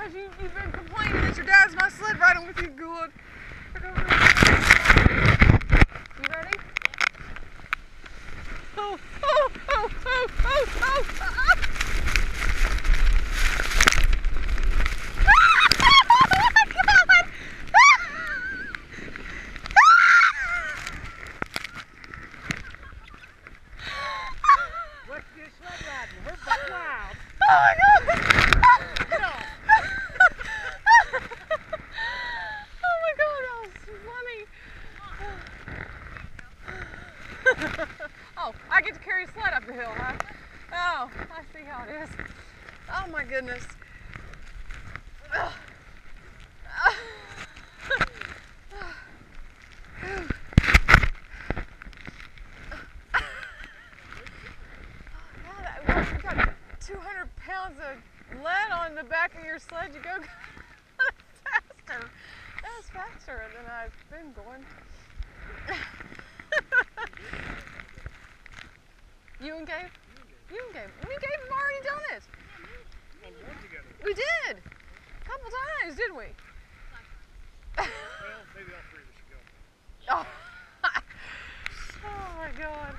Because you've been complaining that your dad's not sled riding with you good. You ready? Oh, oh, oh, oh, oh, oh, oh. What's your sled riding? We're buck wild. Oh my God! Get off. Oh my God, that was funny. Oh, I get to carry a sled up the hill, huh? Oh, I see how it is. Oh my goodness. Ugh. You got 200 pounds of lead on the back of your sled. You go faster. That was faster than I've been going. You and Gabe? You and Gabe. Me and Gabe have already done it. We did. A couple times, didn't we? Well, maybe all three of us should go. Oh, oh my God.